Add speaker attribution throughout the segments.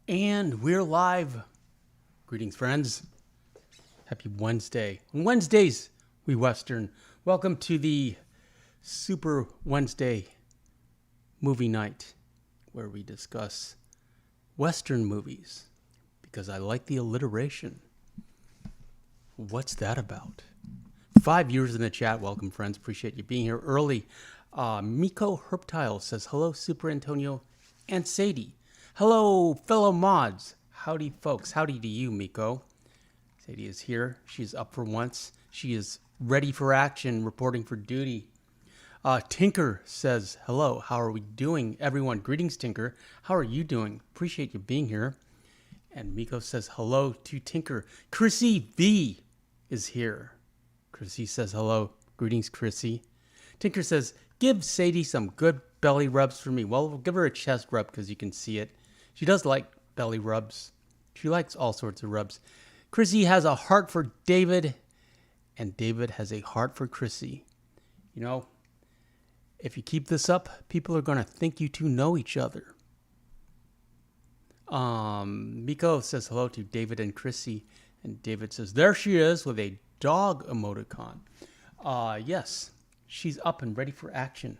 Speaker 1: And we're live. Greetings, friends. Happy Wednesday. On Wednesdays, we Western. Welcome to the Super Wednesday movie night, where we discuss Western movies, because I like the alliteration. What's that about? 5 years in the chat. Welcome, friends. Appreciate you being here early. Miko Herptile says, hello, Super Antonio and Sadie. Hello, fellow mods. Howdy, folks. Howdy to you, Miko. Sadie is here. She's up for once. She is ready for action, reporting for duty. Tinker says, hello, how are we doing? Everyone, greetings, Tinker. How are you doing? Appreciate you being here. And Miko says, hello to Tinker. Chrissy V is here. Chrissy says, hello. Greetings, Chrissy. Tinker says, give Sadie some good belly rubs for me. Well, we'll give her a chest rub because you can see it. She does like belly rubs. She likes all sorts of rubs. Chrissy has a heart for David, and David has a heart for Chrissy. You know, if you keep this up, people are going to think you two know each other. Miko says hello to David and Chrissy, and David says, there she is with a dog emoticon. Yes, she's up and ready for action.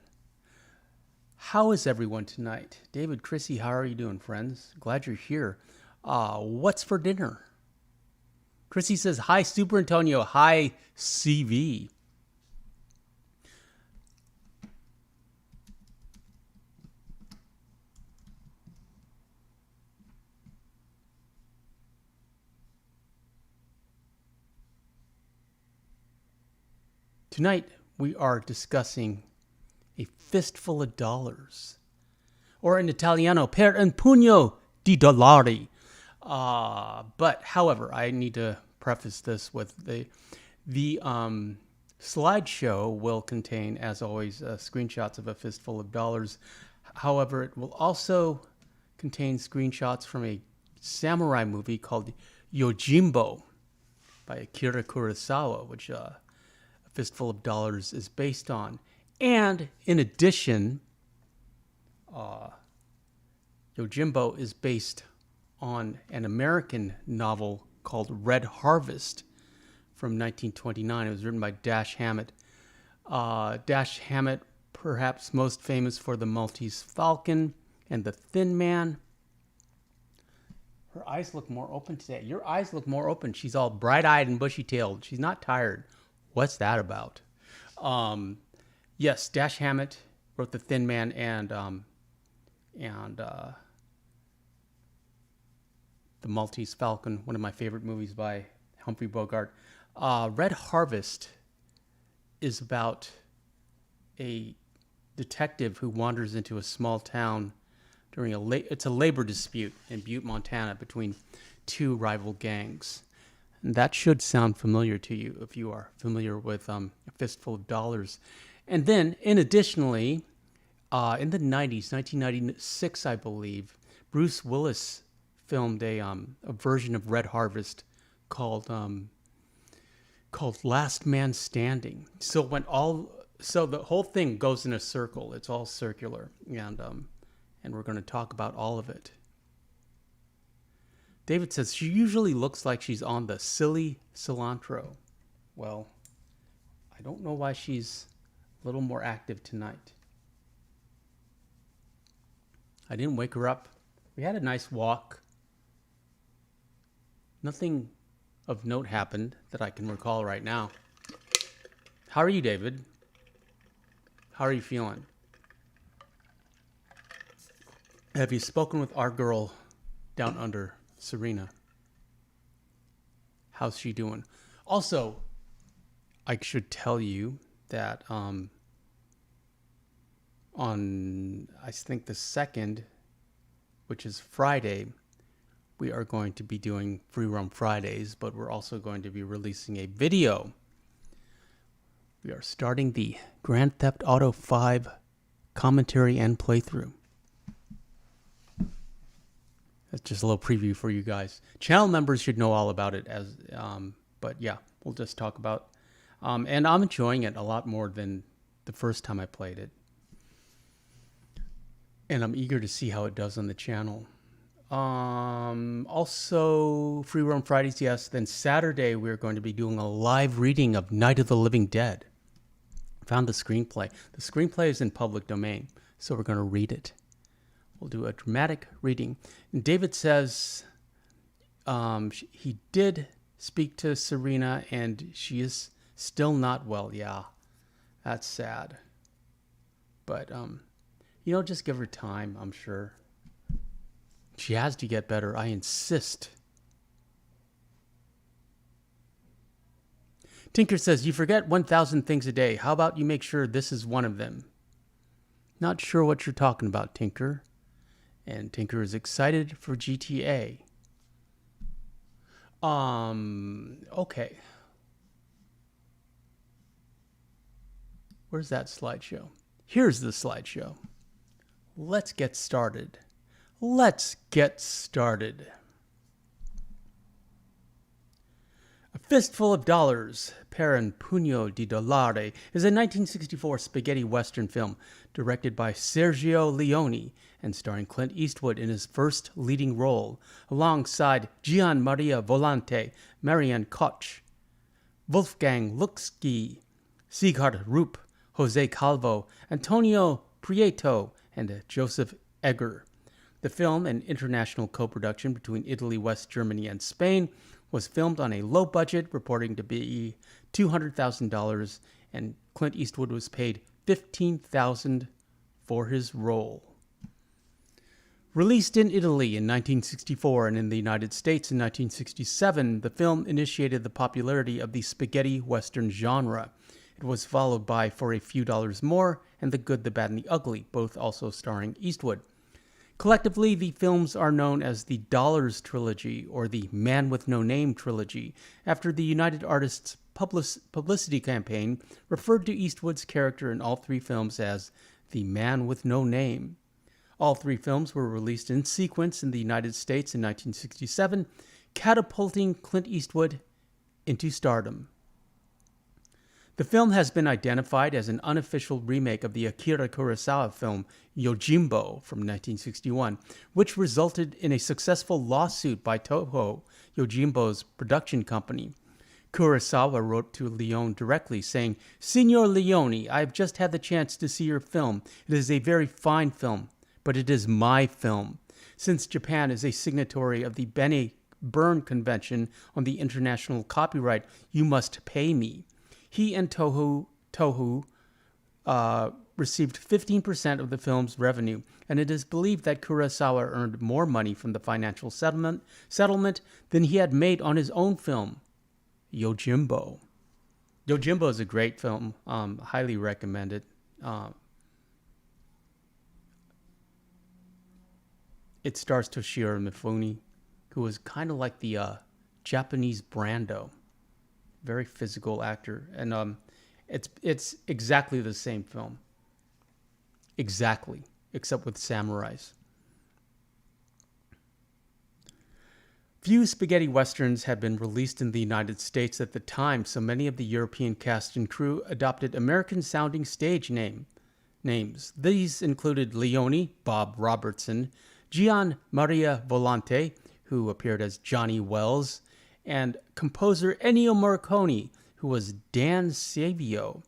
Speaker 1: How is everyone tonight? David, Chrissy, how are you doing, friends? Glad you're here. What's for dinner? Chrissy says, hi, Super Antonio. Hi, CV. Tonight, we are discussing A Fistful of Dollars, or in Italiano, per un pugno di dollari. But, however, I need to preface this with the slideshow will contain, as always, screenshots of A Fistful of Dollars. However, it will also contain screenshots from a samurai movie called Yojimbo by Akira Kurosawa, which A Fistful of Dollars is based on. And in addition, Yojimbo is based on an American novel called Red Harvest from 1929. It was written by Dash Hammett. Dash Hammett, perhaps most famous for The Maltese Falcon and The Thin Man. Her eyes look more open today. Your eyes look more open. She's all bright-eyed and bushy-tailed. She's not tired. What's that about? Yes, Dash Hammett wrote The Thin Man and The Maltese Falcon, one of my favorite movies by Humphrey Bogart. Red Harvest is about a detective who wanders into a small town during it's a labor dispute in Butte, Montana, between two rival gangs. And that should sound familiar to you if you are familiar with A Fistful of Dollars. And then, additionally, in the 90s, 1996, I believe, Bruce Willis filmed a version of Red Harvest called Last Man Standing. So the whole thing goes in a circle. It's all circular, and we're going to talk about all of it. David says, she usually looks like she's on the silly cilantro. Well, I don't know why she's a little more active tonight. I didn't wake her up. We had a nice walk. Nothing of note happened that I can recall right now. How are you, David? How are you feeling? Have you spoken with our girl down under, Serena? How's she doing? Also, I should tell you that on, I think the 2nd, which is Friday, we are going to be doing Free Roam Fridays, but we're also going to be releasing a video. We are starting the Grand Theft Auto 5 commentary and playthrough. That's just a little preview for you guys. Channel members should know all about it, but yeah, we'll just talk about. And I'm enjoying it a lot more than the first time I played it. And I'm eager to see how it does on the channel. Also, Free Roam Fridays, yes. Then Saturday, we're going to be doing a live reading of Night of the Living Dead. Found the screenplay. The screenplay is in public domain, so we're going to read it. We'll do a dramatic reading. And David says he did speak to Serena, and she is still not well. Yeah, that's sad. But, just give her time, I'm sure. She has to get better. I insist. Tinker says, you forget 1,000 things a day. How about you make sure this is one of them? Not sure what you're talking about, Tinker. And Tinker is excited for GTA. Okay. Where's that slideshow? Here's the slideshow. Let's get started. Let's get started. A Fistful of Dollars, Per un pugno di dollari, is a 1964 spaghetti western film directed by Sergio Leone and starring Clint Eastwood in his first leading role, alongside Gian Maria Volante, Marianne Koch, Wolfgang Luxky, Sieghard Rupp, Jose Calvo, Antonio Prieto, and Joseph Egger. The film, an international co-production between Italy, West Germany, and Spain, was filmed on a low budget, reporting to be $200,000, and Clint Eastwood was paid $15,000 for his role. Released in Italy in 1964 and in the United States in 1967, the film initiated the popularity of the spaghetti western genre. It was followed by For a Few Dollars More and The Good, the Bad, and the Ugly, both also starring Eastwood. Collectively, the films are known as the Dollars Trilogy or the Man with No Name Trilogy, after the United Artists publicity campaign referred to Eastwood's character in all three films as the Man with No Name. All three films were released in sequence in the United States in 1967, catapulting Clint Eastwood into stardom. The film has been identified as an unofficial remake of the Akira Kurosawa film Yojimbo from 1961, which resulted in a successful lawsuit by Toho, Yojimbo's production company. Kurosawa wrote to Leone directly, saying, "Signor Leone, I have just had the chance to see your film. It is a very fine film, but it is my film. Since Japan is a signatory of the Berne Convention on the International Copyright, you must pay me." He and Toho received 15% of the film's revenue, and it is believed that Kurosawa earned more money from the financial settlement than he had made on his own film, Yojimbo. Yojimbo is a great film. Highly recommend it. It stars Toshiro Mifune, who is kind of like the Japanese Brando. Very physical actor, and it's exactly the same film. Exactly, except with samurais. Few spaghetti westerns had been released in the United States at the time, so many of the European cast and crew adopted American-sounding stage names. These included Leone, Bob Robertson, Gian Maria Volante, who appeared as Johnny Wells, and composer Ennio Morricone, who was Dan Savio.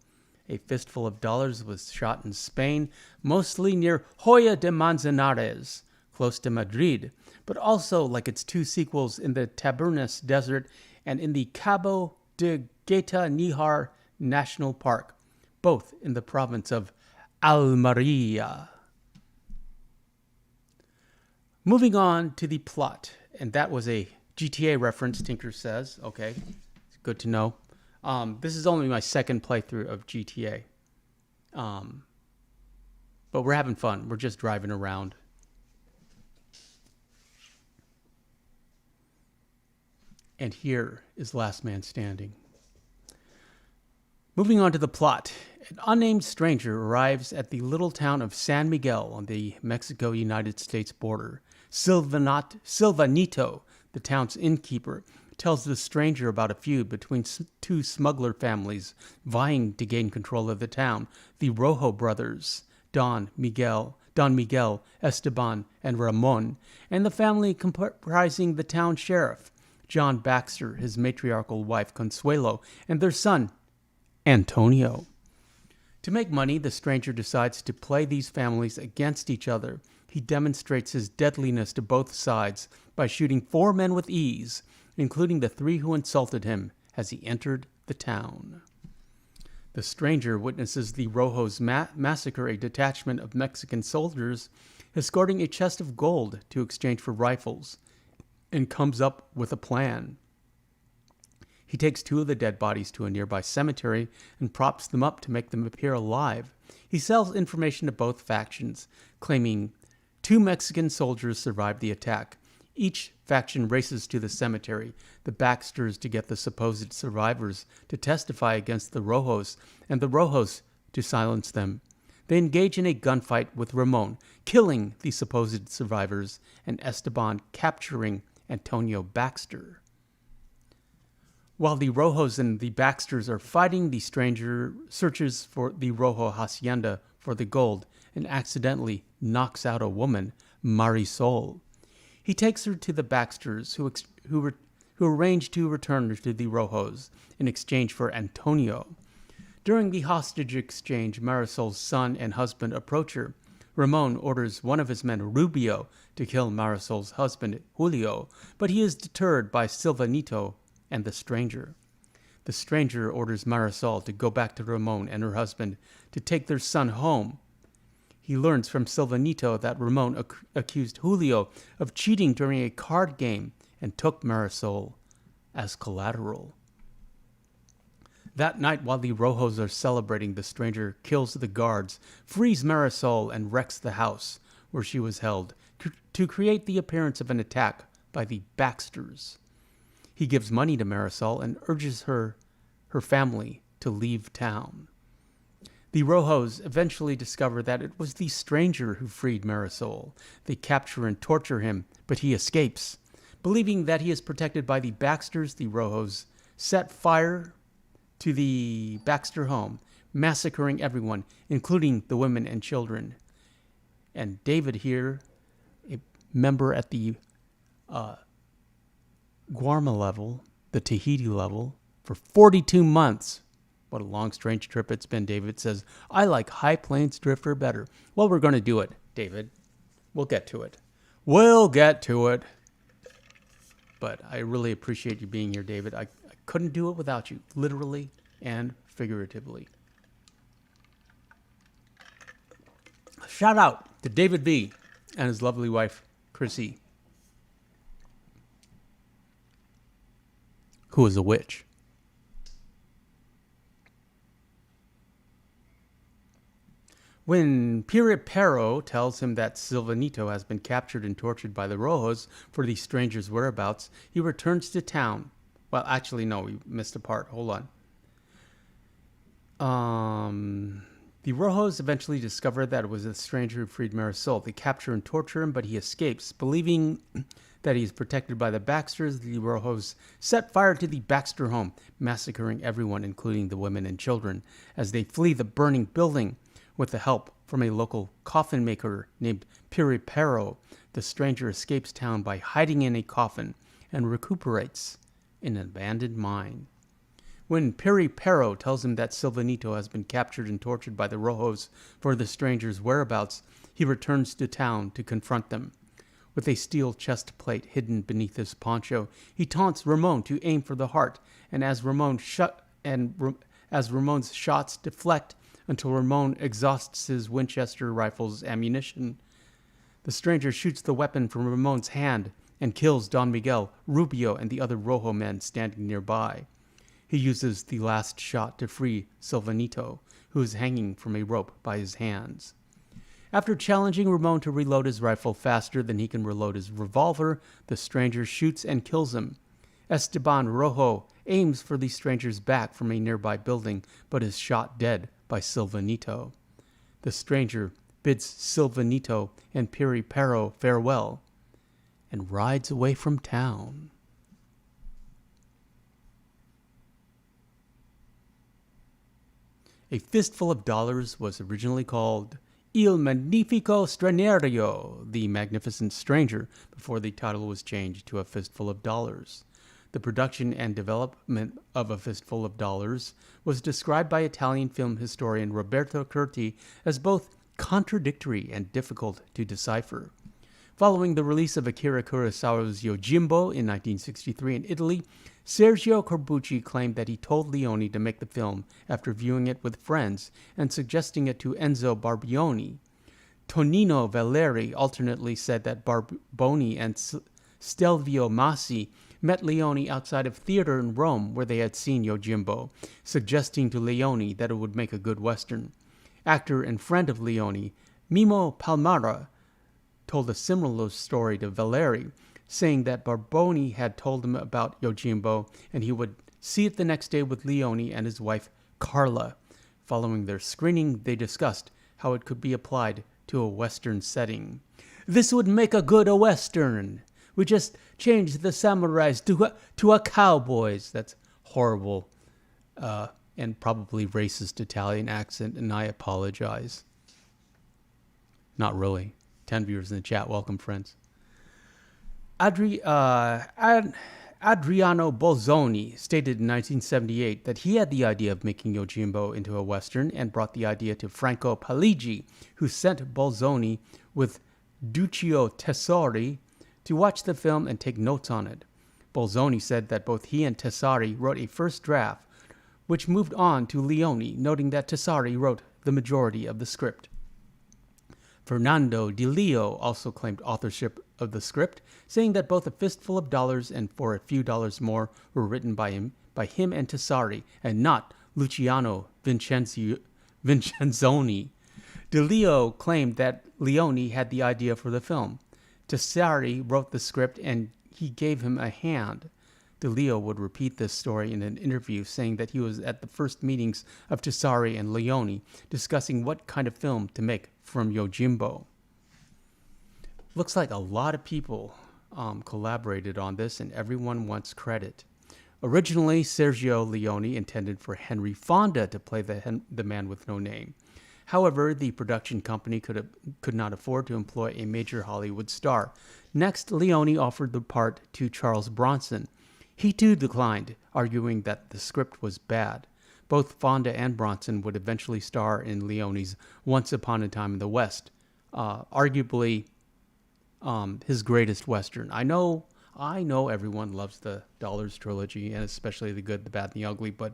Speaker 1: A Fistful of Dollars was shot in Spain, mostly near Hoya de Manzanares, close to Madrid, but also, like its two sequels, in the Tabernas Desert and in the Cabo de Gata Níjar National Park, both in the province of Almería. Moving on to the plot, and that was a GTA reference, Tinker says. Okay, it's good to know. This is only my second playthrough of GTA. But we're having fun. We're just driving around. And here is Last Man Standing. Moving on to the plot. An unnamed stranger arrives at the little town of San Miguel on the Mexico-United States border. Silvanito, the town's innkeeper, tells the stranger about a feud between two smuggler families vying to gain control of the town, the Rojo brothers, Don Don Miguel, Esteban, and Ramon, and the family comprising the town sheriff, John Baxter, his matriarchal wife, Consuelo, and their son, Antonio. To make money, the stranger decides to play these families against each other. He demonstrates his deadliness to both sides by shooting 4 men with ease, including the 3 who insulted him as he entered the town. The stranger witnesses the Rojos massacre a detachment of Mexican soldiers, escorting a chest of gold to exchange for rifles, and comes up with a plan. He takes 2 of the dead bodies to a nearby cemetery and props them up to make them appear alive. He sells information to both factions, claiming 2 Mexican soldiers survived the attack. Each faction races to the cemetery, the Baxters to get the supposed survivors to testify against the Rojos, and the Rojos to silence them. They engage in a gunfight with Ramon, killing the supposed survivors, and Esteban capturing Antonio Baxter. While the Rojos and the Baxters are fighting, the stranger searches for the Rojo hacienda for the gold and accidentally knocks out a woman, Marisol. He takes her to the Baxters, who arrange to return her to the Rojos in exchange for Antonio. During the hostage exchange, Marisol's son and husband approach her. Ramon orders one of his men, Rubio, to kill Marisol's husband, Julio, but he is deterred by Silvanito and the stranger. The stranger orders Marisol to go back to Ramon and her husband to take their son home. He learns from Silvanito that Ramon accused Julio of cheating during a card game and took Marisol as collateral. That night, while the Rojos are celebrating, the stranger kills the guards, frees Marisol, and wrecks the house where she was held to create the appearance of an attack by the Baxters. He gives money to Marisol and urges her family to leave town. The Rojos eventually discover that it was the stranger who freed Marisol. They capture and torture him, but he escapes. Believing that he is protected by the Baxters, the Rojos set fire to the Baxter home, massacring everyone, including the women and children. And David here, a member at the Guarma level, the Tahiti level, for 42 months. What a long, strange trip it's been, David says. I like High Plains Drifter better. Well, we're going to do it, David. We'll get to it. We'll get to it. But I really appreciate you being here, David. I couldn't do it without you, literally and figuratively. Shout out to David V. and his lovely wife, Chrissy, who is a witch. When Piripero tells him that Silvanito has been captured and tortured by the Rojos for the stranger's whereabouts, he returns to town. Well, actually, no, we missed a part. Hold on. The Rojos eventually discover that it was the stranger who freed Marisol. They capture and torture him, but he escapes. Believing that he is protected by the Baxters, the Rojos set fire to the Baxter home, massacring everyone, including the women and children, as they flee the burning building. With the help from a local coffin maker named Piripero, the stranger escapes town by hiding in a coffin and recuperates in an abandoned mine. When Piripero tells him that Silvanito has been captured and tortured by the Rojos for the stranger's whereabouts, he returns to town to confront them. With a steel chest plate hidden beneath his poncho, he taunts Ramon to aim for the heart, and as Ramon's shots deflect until Ramon exhausts his Winchester rifle's ammunition, the stranger shoots the weapon from Ramon's hand and kills Don Miguel, Rubio, and the other Rojo men standing nearby. He uses the last shot to free Silvanito, who is hanging from a rope by his hands. After challenging Ramon to reload his rifle faster than he can reload his revolver, the stranger shoots and kills him. Esteban Rojo aims for the stranger's back from a nearby building, but is shot dead by Silvanito. The stranger bids Silvanito and Piripero farewell and rides away from town. A Fistful of Dollars was originally called Il Magnifico Straniero, The Magnificent Stranger, before the title was changed to A Fistful of Dollars. The production and development of A Fistful of Dollars was described by Italian film historian Roberto Curti as both contradictory and difficult to decipher. Following the release of Akira Kurosawa's Yojimbo in 1963 in Italy, Sergio Corbucci claimed that he told Leone to make the film after viewing it with friends and suggesting it to Enzo Barbioni. Tonino Valeri alternately said that Barboni and Stelvio Massi met Leone outside of theater in Rome where they had seen Yojimbo, suggesting to Leone that it would make a good Western. Actor and friend of Leone, Mimo Palmara, told a similar story to Valeri, saying that Barboni had told him about Yojimbo and he would see it the next day with Leone and his wife Carla. Following their screening, they discussed how it could be applied to a Western setting. This would make a good Western. We just changed the samurais to a cowboys. That's horrible and probably racist Italian accent, and I apologize. Not really. 10 viewers in the chat. Welcome, friends. Adriano Bolzoni stated in 1978 that he had the idea of making Yojimbo into a Western and brought the idea to Franco Paligi, who sent Bolzoni with Duccio Tesori to watch the film and take notes on it. Bolzoni said that both he and Tesori wrote a first draft, which moved on to Leone, noting that Tesori wrote the majority of the script. Fernando Di Leo also claimed authorship of the script, saying that both A Fistful of Dollars and For a Few Dollars More were written by him and Tesori, and not Luciano Vincenzoni. Di Leo claimed that Leone had the idea for the film. Tesori wrote the script and he gave him a hand. De Leo would repeat this story in an interview, saying that he was at the first meetings of Tesori and Leone, discussing what kind of film to make from Yojimbo. Looks like a lot of people collaborated on this, and everyone wants credit. Originally, Sergio Leone intended for Henry Fonda to play the man with no name. However, the production company could not afford to employ a major Hollywood star. Next, Leone offered the part to Charles Bronson. He too declined, arguing that the script was bad. Both Fonda and Bronson would eventually star in Leone's Once Upon a Time in the West, arguably his greatest Western. I know everyone loves the Dollars trilogy, and especially The Good, the Bad, and the Ugly, but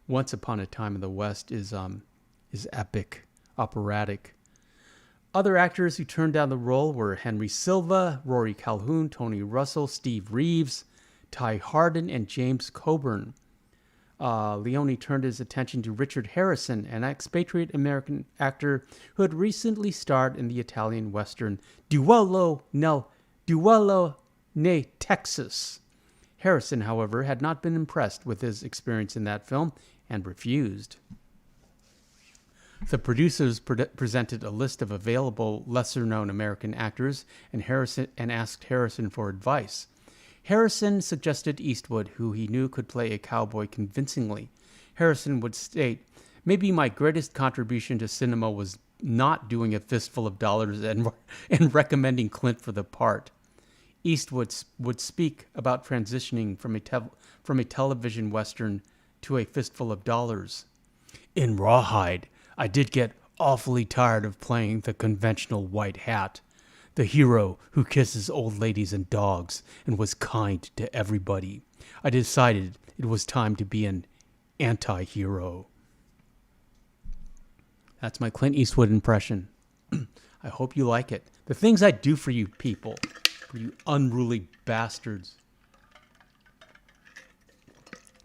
Speaker 1: Once Upon a Time in the West is epic, operatic. Other actors who turned down the role were Henry Silva, Rory Calhoun, Tony Russell, Steve Reeves, Ty Hardin, and James Coburn. Leone turned his attention to Richard Harrison, an expatriate American actor who had recently starred in the Italian Western Duello ne Texas. Harrison, however, had not been impressed with his experience in that film and refused. The producers presented a list of available lesser-known American actors and asked Harrison for advice. Harrison suggested Eastwood, who he knew could play a cowboy convincingly. Harrison would state, "Maybe my greatest contribution to cinema was not doing A Fistful of Dollars and recommending Clint for the part." Eastwood would speak about transitioning from a television Western to A Fistful of Dollars. "In Rawhide, I did get awfully tired of playing the conventional white hat. The hero who kisses old ladies and dogs and was kind to everybody. I decided it was time to be an anti-hero." That's my Clint Eastwood impression. I hope you like it. The things I do for you people, for you unruly bastards.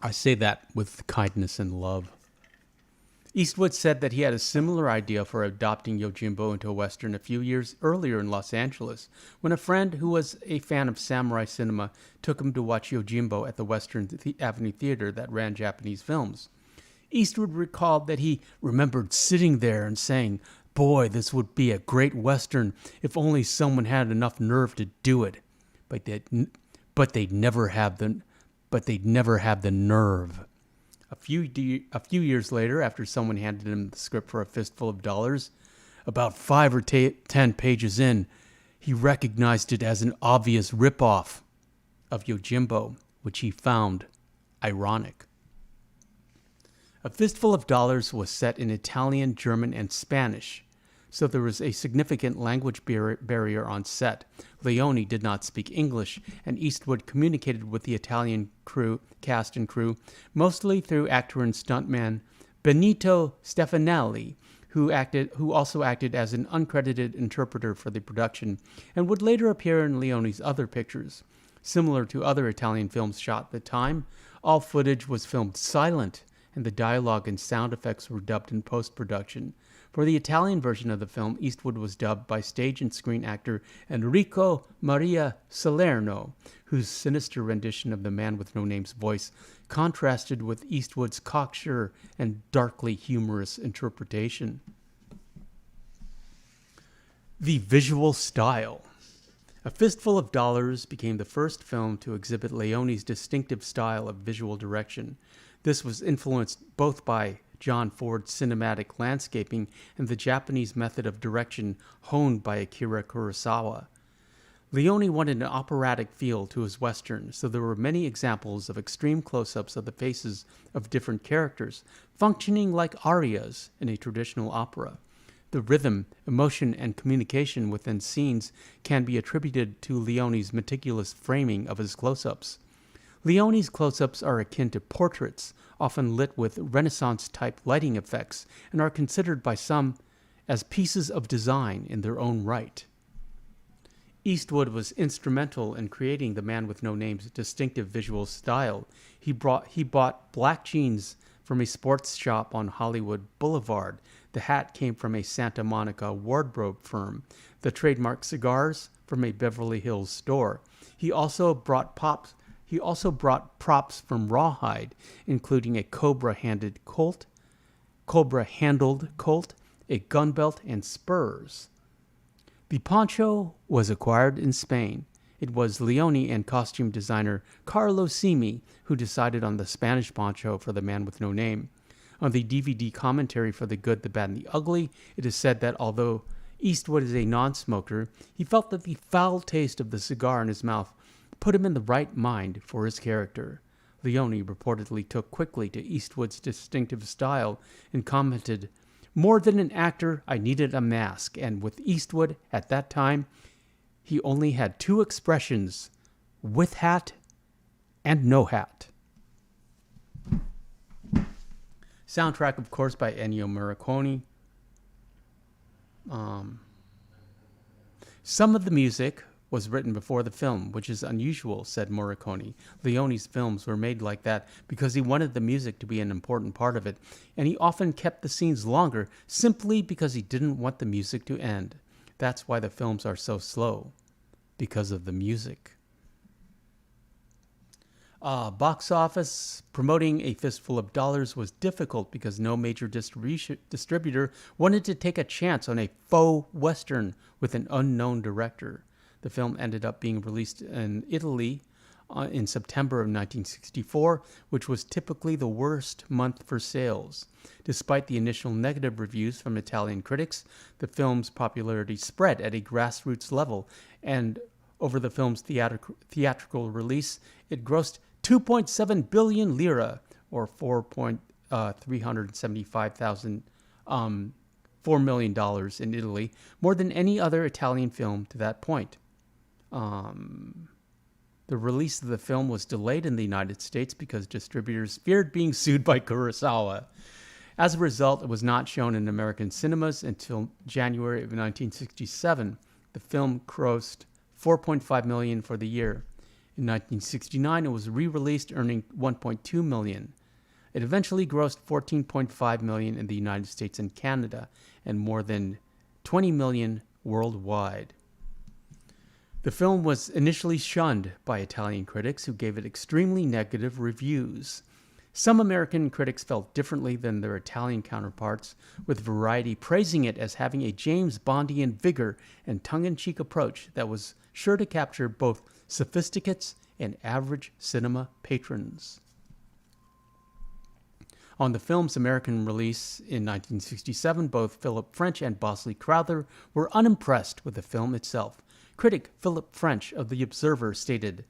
Speaker 1: I say that with kindness and love. Eastwood said that he had a similar idea for adopting Yojimbo into a Western a few years earlier in Los Angeles, when a friend who was a fan of samurai cinema took him to watch Yojimbo at the Western Avenue Theater that ran Japanese films. Eastwood recalled that he remembered sitting there and saying, "Boy, this would be a great Western if only someone had enough nerve to do it. But they'd never have the nerve." A few years later, after someone handed him the script for A Fistful of Dollars, About 10 pages in, he recognized it as an obvious ripoff of Yojimbo, which he found ironic. A Fistful of Dollars was set in Italian, German, and Spanish, so there was a significant language barrier on set. Leone did not speak English, and Eastwood communicated with the Italian cast and crew, mostly through actor and stuntman Benito Stefanelli, who also acted as an uncredited interpreter for the production, and would later appear in Leone's other pictures. Similar to other Italian films shot at the time, all footage was filmed silent, and the dialogue and sound effects were dubbed in post-production. For the Italian version of the film, Eastwood was dubbed by stage and screen actor Enrico Maria Salerno, whose sinister rendition of the Man with No Name's voice contrasted with Eastwood's cocksure and darkly humorous interpretation. The visual style. A Fistful of Dollars became the first film to exhibit Leone's distinctive style of visual direction. This was influenced both by John Ford's cinematic landscaping and the Japanese method of direction honed by Akira Kurosawa. Leone wanted an operatic feel to his western, so there were many examples of extreme close-ups of the faces of different characters, functioning like arias in a traditional opera. The rhythm, emotion, and communication within scenes can be attributed to Leone's meticulous framing of his close-ups. Leone's close-ups are akin to portraits, often lit with Renaissance-type lighting effects, and are considered by some as pieces of design in their own right. Eastwood was instrumental in creating the Man with No Name's distinctive visual style. He bought black jeans from a sports shop on Hollywood Boulevard. The hat came from a Santa Monica wardrobe firm. The trademark cigars from a Beverly Hills store. He also brought props from rawhide, including a cobra-handled Colt, a gun belt, and spurs. The poncho was acquired in Spain. It was Leone and costume designer Carlo Simi who decided on the Spanish poncho for the Man with No Name. On the DVD commentary for The Good, the Bad, and the Ugly, it is said that although Eastwood is a non-smoker, he felt that the foul taste of the cigar in his mouth put him in the right mind for his character. Leone reportedly took quickly to Eastwood's distinctive style and commented, "More than an actor, I needed a mask," and with Eastwood at that time, he only had two expressions, with hat and no hat. Soundtrack, of course, by Ennio Morricone. Some of the music was written before the film, which is unusual, said Morricone. Leone's films were made like that because he wanted the music to be an important part of it, and he often kept the scenes longer simply because he didn't want the music to end. That's why the films are so slow, because of the music. Box office. Promoting A Fistful of Dollars was difficult because no major distributor wanted to take a chance on a faux Western with an unknown director. The film ended up being released in Italy in September of 1964, which was typically the worst month for sales. Despite the initial negative reviews from Italian critics, the film's popularity spread at a grassroots level, and over the film's theatrical release, it grossed 2.7 billion lira, or $4 million in Italy, more than any other Italian film to that point. The release of the film was delayed in the United States because distributors feared being sued by Kurosawa. As a result, it was not shown in American cinemas until January of 1967. The film grossed $4.5 million for the year. In 1969, it was re-released, earning $1.2 million. It eventually grossed $14.5 million in the United States and Canada, and more than $20 million worldwide. The film was initially shunned by Italian critics who gave it extremely negative reviews. Some American critics felt differently than their Italian counterparts, with Variety praising it as having a James Bondian vigor and tongue-in-cheek approach that was sure to capture both sophisticates and average cinema patrons. On the film's American release in 1967, both Philip French and Bosley Crowther were unimpressed with the film itself. Critic Philip French of The Observer stated,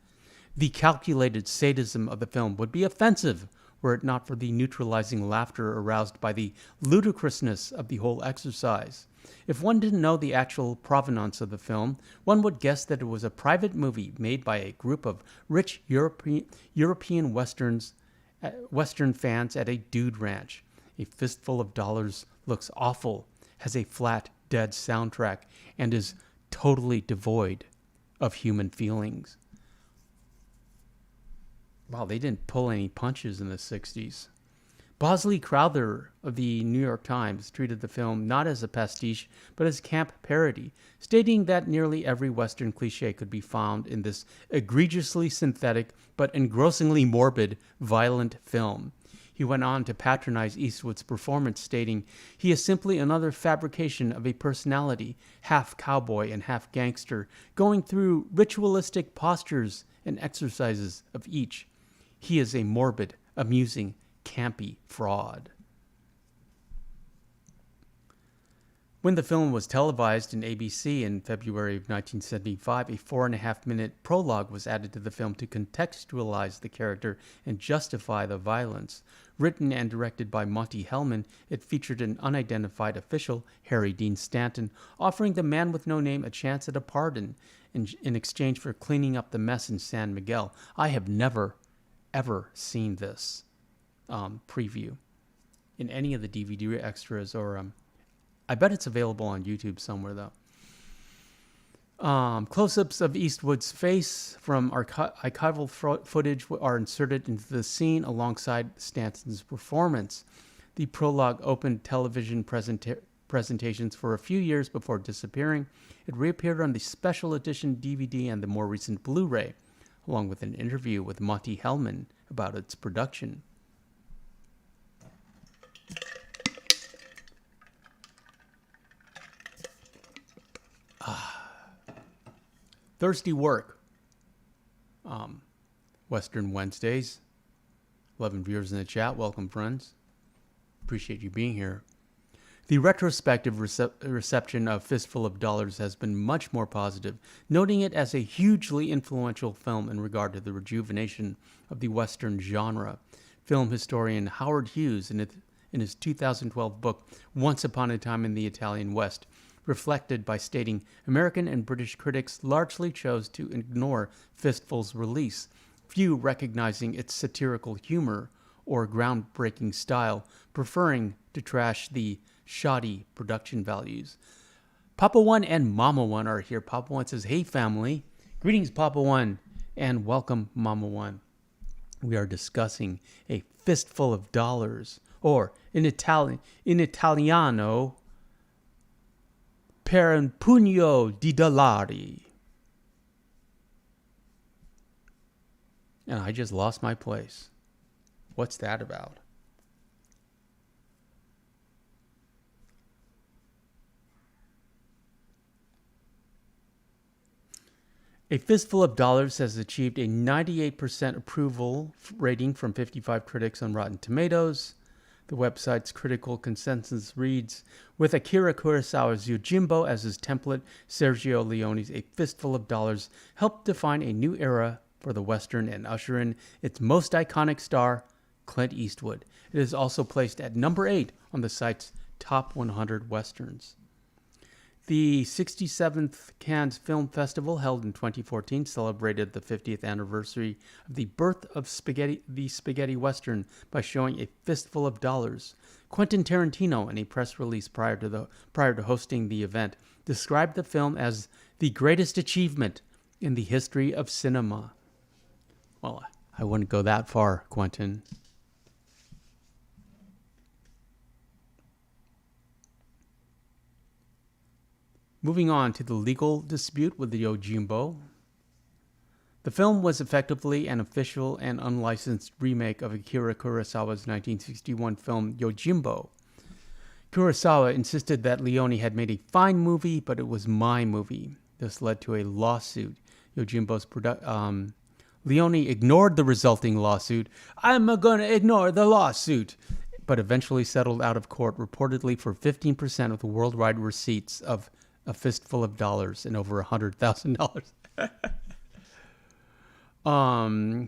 Speaker 1: "The calculated sadism of the film would be offensive were it not for the neutralizing laughter aroused by the ludicrousness of the whole exercise. If one didn't know the actual provenance of the film, one would guess that it was a private movie made by a group of rich European Western fans at a dude ranch. A Fistful of Dollars looks awful, has a flat, dead soundtrack, and is totally devoid of human feelings." Wow, they didn't pull any punches in the 60s. Bosley Crowther of the New York Times treated the film not as a pastiche, but as camp parody, stating that nearly every Western cliche could be found in this egregiously synthetic but engrossingly morbid, violent film. He went on to patronize Eastwood's performance, stating, "He is simply another fabrication of a personality, half cowboy and half gangster, going through ritualistic postures and exercises of each. He is a morbid, amusing, campy fraud." When the film was televised in ABC in February of 1975, a 4.5-minute prologue was added to the film to contextualize the character and justify the violence. Written and directed by Monty Hellman, it featured an unidentified official, Harry Dean Stanton, offering the man with no name a chance at a pardon in exchange for cleaning up the mess in San Miguel. I have never, ever seen this preview in any of the DVD extras, or I bet it's available on YouTube somewhere, though. Close-ups of Eastwood's face from archival footage are inserted into the scene alongside Stanton's performance. The prologue opened television presentations for a few years before disappearing. It reappeared on the special edition DVD and the more recent Blu-ray, along with an interview with Monty Hellman about its production. Thirsty work. Western Wednesdays. 11 viewers in the chat. Welcome, friends. Appreciate you being here. The retrospective reception of Fistful of Dollars has been much more positive, noting it as a hugely influential film in regard to the rejuvenation of the Western genre. Film historian Howard Hughes, in his 2012 book, Once Upon a Time in the Italian West, reflected by stating, "American and British critics largely chose to ignore Fistful's release, few recognizing its satirical humor or groundbreaking style, preferring to trash the shoddy production values." Papa One and Mama One are here. Papa One says, "Hey family." Greetings, Papa One, and welcome, Mama One. We are discussing A Fistful of Dollars, or in Italiano, Per un pugno di dollari. And I just lost my place. What's that about? A Fistful of Dollars has achieved a 98% approval rating from 55 critics on Rotten Tomatoes. The website's critical consensus reads, with Akira Kurosawa's Yojimbo as his template, Sergio Leone's A Fistful of Dollars helped define a new era for the Western and usher in its most iconic star, Clint Eastwood. It is also placed at number 8 on the site's top 100 Westerns. The 67th Cannes Film Festival, held in 2014, celebrated the 50th anniversary of the birth of the spaghetti western by showing A Fistful of Dollars. Quentin Tarantino, in a press release prior to hosting the event, described the film as the greatest achievement in the history of cinema. Well, I wouldn't go that far, Quentin. Moving on to the legal dispute with the Yojimbo. The film was effectively an official and unlicensed remake of Akira Kurosawa's 1961 film Yojimbo. Kurosawa insisted that Leone had made a fine movie, but it was my movie. This led to a lawsuit. Leone ignored the resulting lawsuit. "I'm going to ignore the lawsuit," but eventually settled out of court, reportedly for 15% of the worldwide receipts of A Fistful of Dollars and over $100,000.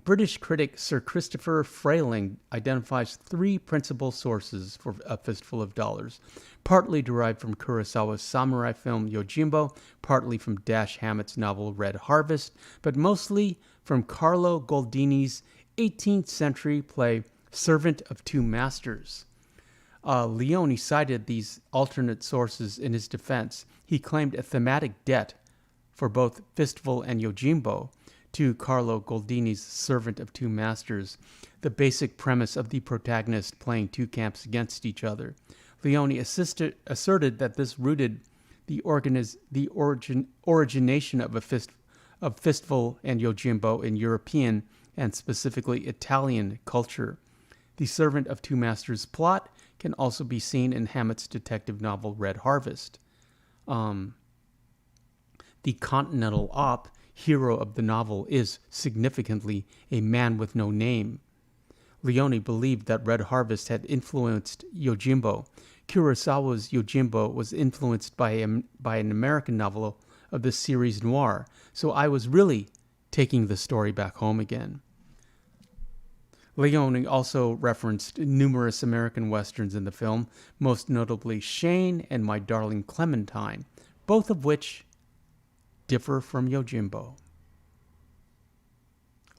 Speaker 1: British critic Sir Christopher Frayling identifies three principal sources for A Fistful of Dollars, partly derived from Kurosawa's samurai film Yojimbo, partly from Dash Hammett's novel Red Harvest, but mostly from Carlo Goldini's 18th century play Servant of Two Masters. Leone cited these alternate sources in his defense. He claimed a thematic debt for both Fistful and Yojimbo to Carlo Goldini's Servant of Two Masters, the basic premise of the protagonist playing two camps against each other. Leone asserted that this rooted the origination of Fistful and Yojimbo in European and specifically Italian culture. The Servant of Two Masters plot can also be seen in Hammett's detective novel Red Harvest. The continental hero of the novel is significantly a man with no name. Leone believed that Red Harvest had influenced Yojimbo. Kurosawa's Yojimbo was influenced by an American novel of the series noir, so I was really taking the story back home again. Leone also referenced numerous American westerns in the film, most notably Shane and My Darling Clementine, both of which differ from Yojimbo.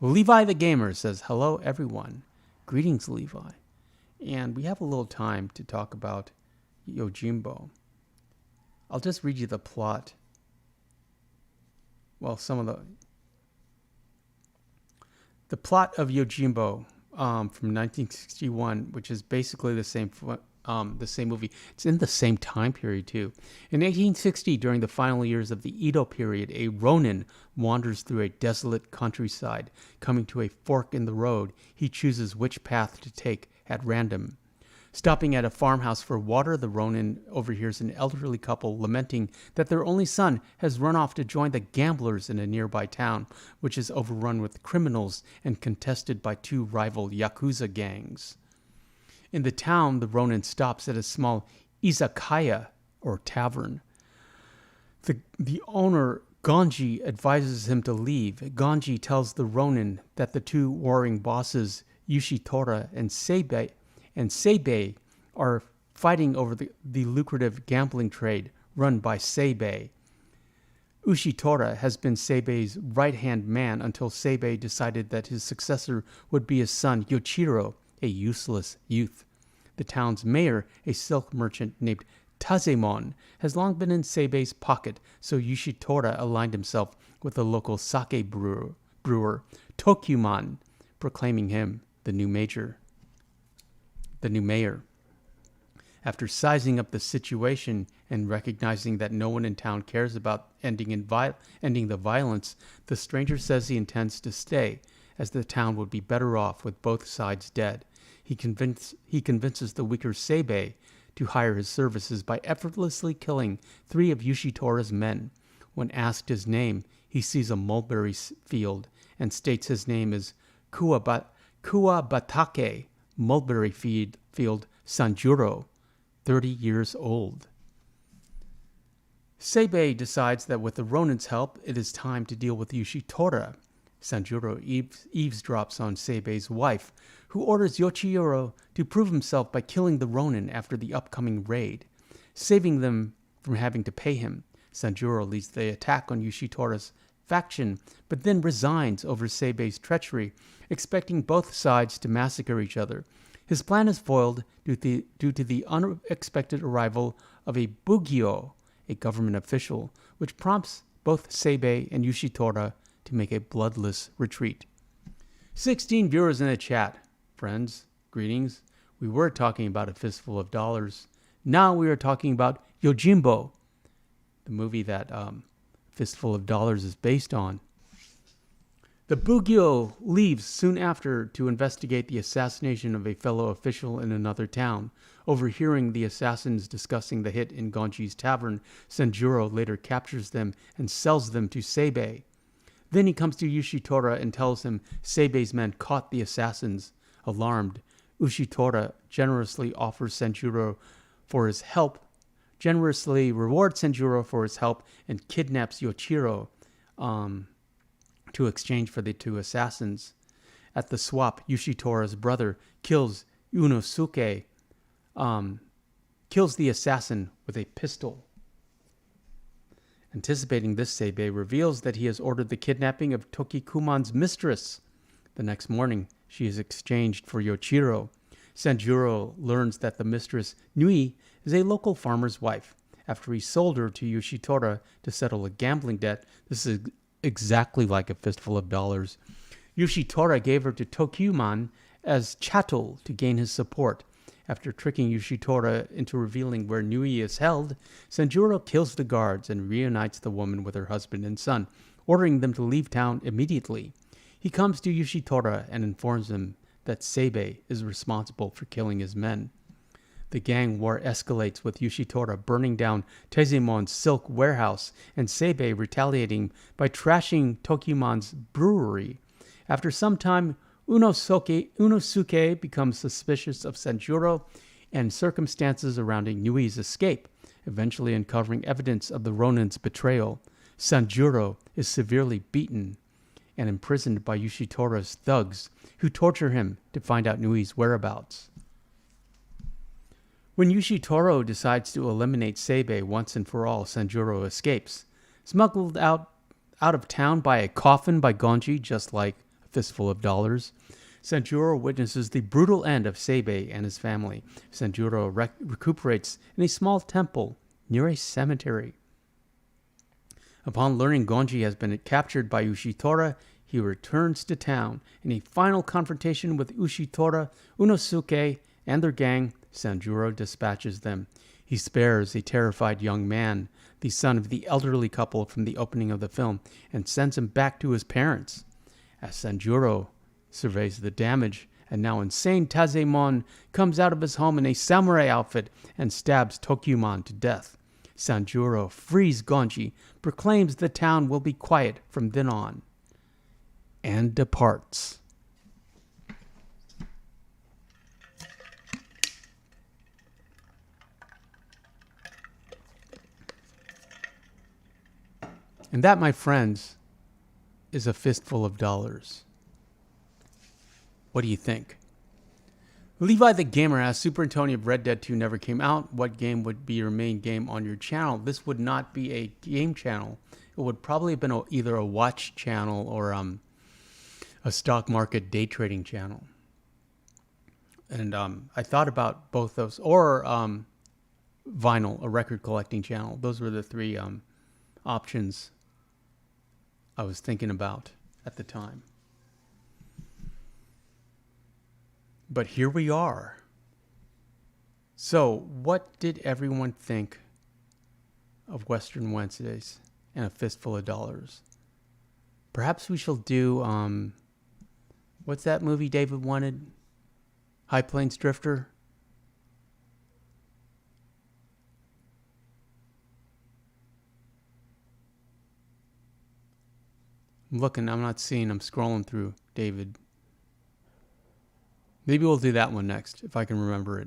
Speaker 1: Levi the Gamer says, hello everyone. Greetings, Levi. And we have a little time to talk about Yojimbo. I'll just read you the plot. Well, some of the plot of Yojimbo from 1961, which is basically the same movie. It's in the same time period, too. In 1860, during the final years of the Edo period, a ronin wanders through a desolate countryside. Coming to a fork in the road, he chooses which path to take at random. Stopping at a farmhouse for water, the ronin overhears an elderly couple lamenting that their only son has run off to join the gamblers in a nearby town, which is overrun with criminals and contested by two rival Yakuza gangs. In the town, the ronin stops at a small izakaya, or tavern. The owner, Ganji, advises him to leave. Ganji tells the ronin that the two warring bosses, Yoshitora and Seibei, are fighting over the lucrative gambling trade run by Seibei. Yoshitora has been Seibei's right-hand man until Seibei decided that his successor would be his son, Yoichiro, a useless youth. The town's mayor, a silk merchant named Tazemon, has long been in Seibei's pocket, so Yoshitora aligned himself with the local sake brewer Tokyuman, proclaiming him the new mayor. After sizing up the situation and recognizing that no one in town cares about ending the violence, the stranger says he intends to stay, as the town would be better off with both sides dead. He convinces the weaker Seibei to hire his services by effortlessly killing 3 of Yoshitora's men. When asked his name, he sees a mulberry field and states his name is Kuwabatake Mulberry Field Sanjuro, 30 years old. Seibei decides that with the ronin's help, it is time to deal with Yoshitora. Sanjuro eavesdrops on Seibei's wife, who orders Yoichiro to prove himself by killing the ronin after the upcoming raid, saving them from having to pay him. Sanjuro leads the attack on Yoshitora's faction, but then resigns over Seibei's treachery, expecting both sides to massacre each other. His plan is foiled due to the unexpected arrival of a Bugyo, a government official, which prompts both Seibei and Yoshitora to make a bloodless retreat. 16 viewers in the chat. Friends, greetings. We were talking about A Fistful of Dollars. Now we are talking about Yojimbo, the movie that Fistful of Dollars is based on. The Bugyo leaves soon after to investigate the assassination of a fellow official in another town. Overhearing the assassins discussing the hit in Ganji's tavern, Sanjuro later captures them and sells them to Seibei. Then he comes to Yoshitora and tells him Seibei's men caught the assassins. Alarmed, Ushitora generously offers Sanjuro for his help, generously rewards Sanjuro for his help, and kidnaps Yoichiro to exchange for the two assassins. At the swap, Yushitora's brother kills Unosuke, kills the assassin with a pistol. Anticipating this, Seibei reveals that he has ordered the kidnapping of Tokikuman's mistress. The next morning, she is exchanged for Yoichiro. Sanjuro learns that the mistress, Nui, is a local farmer's wife. After he sold her to Yoshitora to settle a gambling debt, this is exactly like a Fistful of Dollars. Yoshitora gave her to Tokuman as chattel to gain his support. After tricking Yoshitora into revealing where Nui is held, Sanjuro kills the guards and reunites the woman with her husband and son, ordering them to leave town immediately. He comes to Yoshitora and informs him that Seibei is responsible for killing his men. The gang war escalates with Yoshitora burning down Tezemon's silk warehouse and Seibei retaliating by trashing Tokuman's brewery. After some time, Unosuke becomes suspicious of Sanjuro and circumstances surrounding Nui's escape, eventually uncovering evidence of the Ronin's betrayal. Sanjuro is severely beaten and imprisoned by Yoshitora's thugs, who torture him to find out Nui's whereabouts. When Yoshitora decides to eliminate Seibei once and for all, Sanjuro escapes. Smuggled out of town by a coffin by Gonji, just like a Fistful of Dollars, Sanjuro witnesses the brutal end of Seibei and his family. Sanjuro recuperates in a small temple near a cemetery. Upon learning Gonji has been captured by Yoshitora, he returns to town. In a final confrontation with Yoshitora, Unosuke, and their gang, Sanjuro dispatches them. He spares a terrified young man, the son of the elderly couple from the opening of the film, and sends him back to his parents. As Sanjuro surveys the damage, and now insane Tazemon comes out of his home in a samurai outfit and stabs Tokuman to death. Sanjuro frees Gonji, proclaims the town will be quiet from then on, and departs. And that, my friends, is a Fistful of Dollars. What do you think? Levi the Gamer asks, Super Antonio of Red Dead 2 never came out. What game would be your main game on your channel? This would not be a game channel. It would probably have been either a watch channel or a stock market day trading channel. And I thought about both those. Or vinyl, a record collecting channel. Those were the three options I was thinking about at the time. But here we are. So, what did everyone think of Western Wednesdays and a Fistful of Dollars? Perhaps we shall do, what's that movie David wanted? High Plains Drifter? I'm looking, I'm not seeing, I'm scrolling through, David. Maybe we'll do that one next, if I can remember it.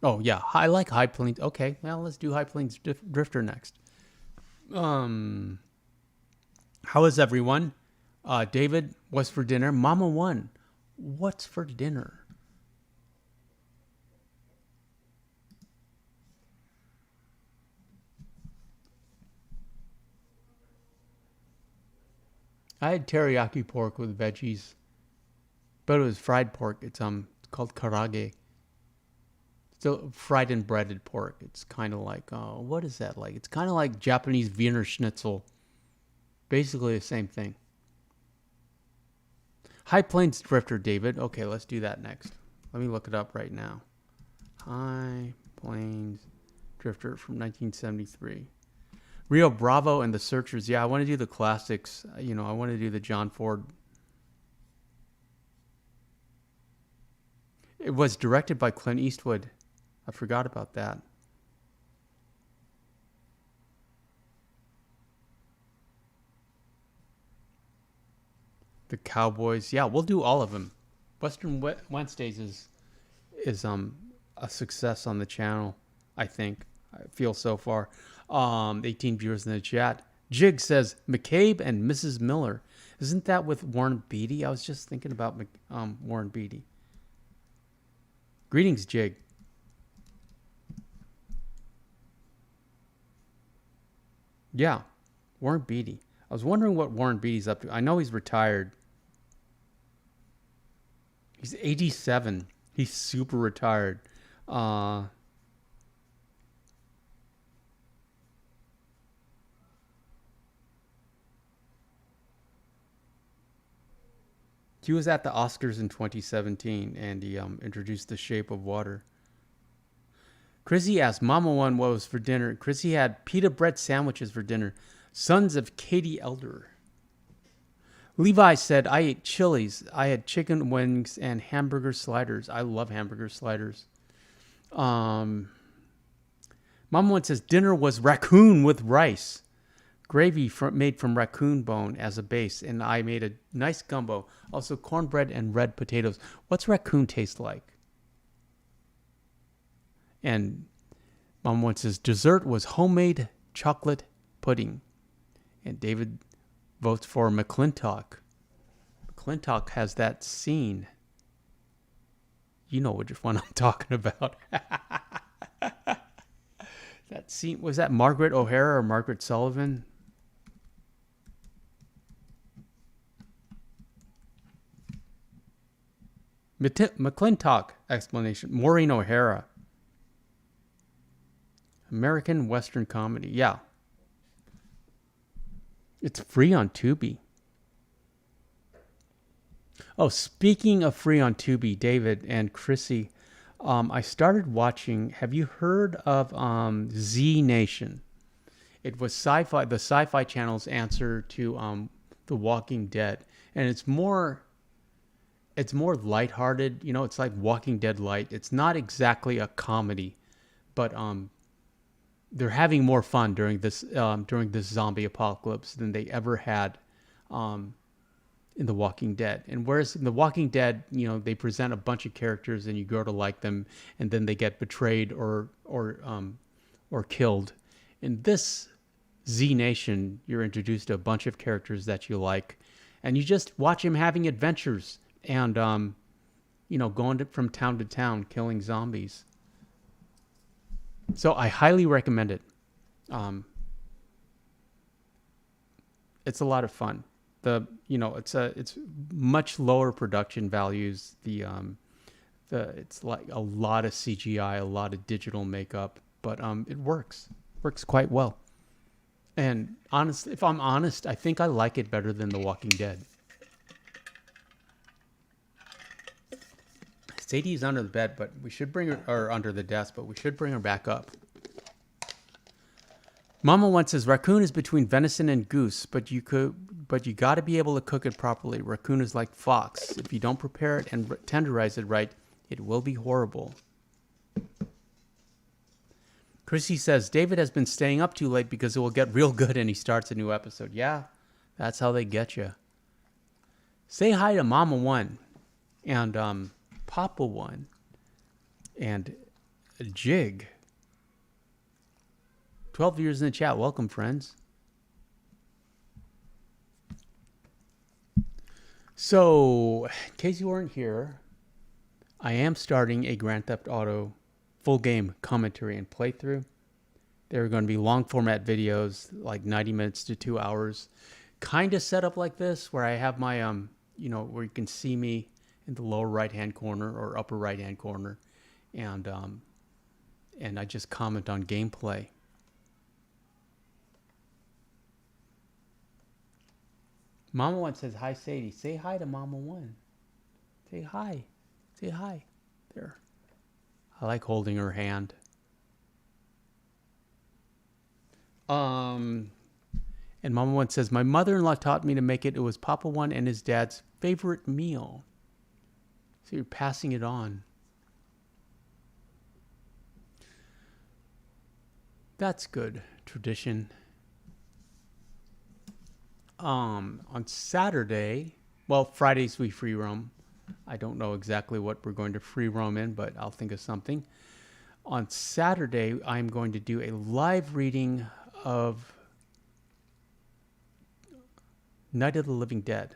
Speaker 1: Oh, yeah, I like High Plains. Okay, well, let's do High Plains Drifter next. How is everyone? David, what's for dinner? Mama One, what's for dinner? I had teriyaki pork with veggies, but it was fried pork. It's called karage. Still fried and breaded pork. It's kind of like, what is that like? It's kind of like Japanese Wiener Schnitzel. Basically the same thing. High Plains Drifter, David. Okay, let's do that next. Let me look it up right now. High Plains Drifter from 1973. Rio Bravo and the Searchers. Yeah, I want to do the classics. I want to do the John Ford. It was directed by Clint Eastwood. I forgot about that. The Cowboys. Yeah, we'll do all of them. Western Wednesdays is a success on the channel, I think. I feel so far. 18 viewers in the chat. Jig says McCabe and Mrs. Miller. Isn't that with Warren Beatty? I was just thinking about Warren Beatty. Greetings, Jig. Yeah, Warren Beatty. I was wondering what Warren Beatty's up to. I know he's retired. He's 87. He's super retired. He was at the Oscars in 2017, and he introduced The Shape of Water. Chrissy asked Mama One what was for dinner. Chrissy had pita bread sandwiches for dinner. Sons of Katie Elder. Levi said, I ate Chili's. I had chicken wings and hamburger sliders. I love hamburger sliders. Mama One says, dinner was raccoon with rice. Gravy made from raccoon bone as a base, and I made a nice gumbo. Also cornbread and red potatoes. What's raccoon taste like? And Mom One says dessert was homemade chocolate pudding. And David votes for McClintock. McClintock has that scene. You know which one I'm talking about. That scene, was that Margaret O'Hara or Margaret Sullivan? McClintock explanation. Maureen O'Hara. American Western comedy. Yeah. It's free on Tubi. Oh, speaking of free on Tubi, David and Chrissy, I started watching. Have you heard of Z Nation? It was the Sci-Fi Channel's answer to The Walking Dead, and it's more lighthearted. You know, it's like Walking Dead light. It's not exactly a comedy, but they're having more fun during this zombie apocalypse than they ever had in The Walking Dead. And whereas in The Walking Dead, you know, they present a bunch of characters and you grow to like them, and then they get betrayed or killed. In this Z Nation, you're introduced to a bunch of characters that you like, and you just watch them having adventures and going from town to town killing zombies. So I highly recommend it. It's a lot of fun. It's much lower production values. It's like a lot of CGI, a lot of digital makeup, but it works quite well. And honestly, if I'm honest, I think I like it better than The Walking Dead. Sadie's under the bed, but we should bring her, or under the desk, but we should bring her back up. Mama One says raccoon is between venison and goose, but you got to be able to cook it properly. Raccoon is like fox. If you don't prepare it and tenderize it right, it will be horrible. Chrissy says David has been staying up too late because it will get real good and he starts a new episode. Yeah, that's how they get you. Say hi to Mama One and Papa One and Jig. 12 viewers in the chat. Welcome, friends. So, in case you weren't here, I am starting a Grand Theft Auto full game commentary and playthrough. They're going to be long format videos, like 90 minutes to 2 hours. Kind of set up like this, where I have my, where you can see me in the lower right-hand corner or upper right-hand corner. And I just comment on gameplay. Mama One says, hi, Sadie. Say hi to Mama One. Say hi. Say hi. There. I like holding her hand. And Mama One says, my mother-in-law taught me to make it. It was Papa One and his dad's favorite meal. So you're passing it on. That's good tradition. On Saturday, Well, Fridays we free roam. I don't know exactly what we're going to free roam in, but I'll think of something. On Saturday, I'm going to do a live reading of Night of the Living Dead.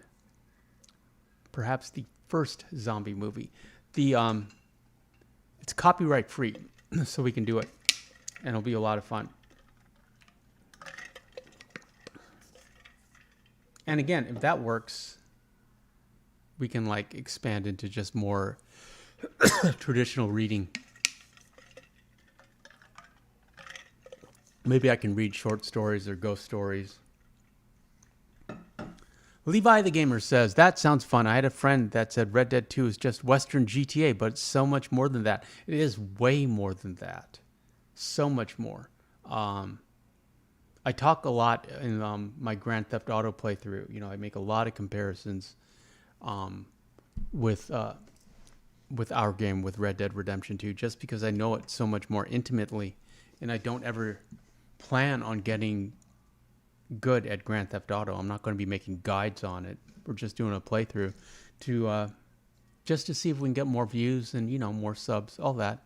Speaker 1: Perhaps the first zombie movie. It's copyright free, so we can do it, and it'll be a lot of fun. And again, if that works, we can like expand into just more traditional reading. Maybe I can read short stories or ghost stories. Levi the Gamer says, that sounds fun. I had a friend that said Red Dead 2 is just Western GTA, but it's so much more than that. It is way more than that. So much more. I talk a lot in my Grand Theft Auto playthrough. You know, I make a lot of comparisons with our game, with Red Dead Redemption 2, just because I know it so much more intimately, and I don't ever plan on getting good at Grand Theft Auto. I'm not going to be making guides on it. We're just doing a playthrough to just to see if we can get more views and, you know, more subs, all that.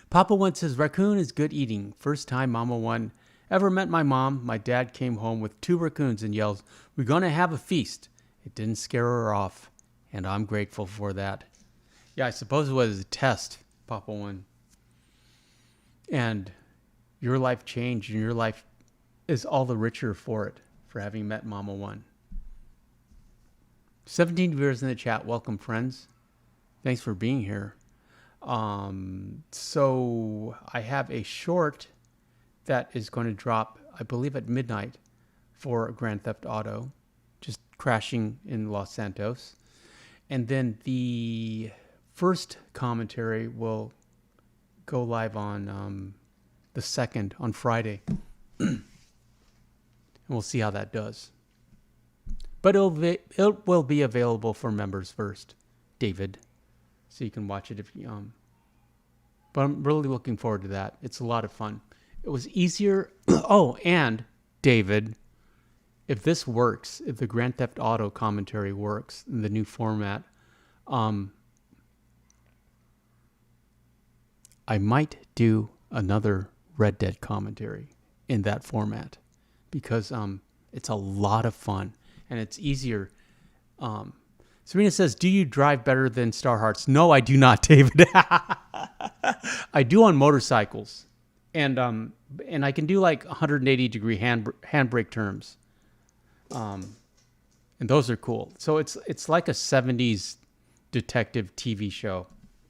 Speaker 1: Papa One says, raccoon is good eating. First time Mama One ever met my mom, my dad came home with 2 raccoons and yells, we're going to have a feast. It didn't scare her off, and I'm grateful for that. Yeah, I suppose it was a test, Papa One. And your life changed, and your life is all the richer for it, for having met Mama One. 17 viewers in the chat. Welcome, friends. Thanks for being here. So I have a short that is going to drop, I believe, at midnight for Grand Theft Auto, just crashing in Los Santos. And then the first commentary will go live on the 2nd, on Friday. And we'll see how that does. But it will be available for members first, David. So you can watch it if you... But I'm really looking forward to that. It's a lot of fun. It was easier... Oh, and, David, if this works, if the Grand Theft Auto commentary works in the new format, I might do another Red Dead commentary in that format. Because it's a lot of fun, and it's easier. Serena says, do you drive better than Star Hearts? No, I do not, David. I do on motorcycles. And I can do like 180-degree handbrake turns. And those are cool. So it's like a 70s detective TV show,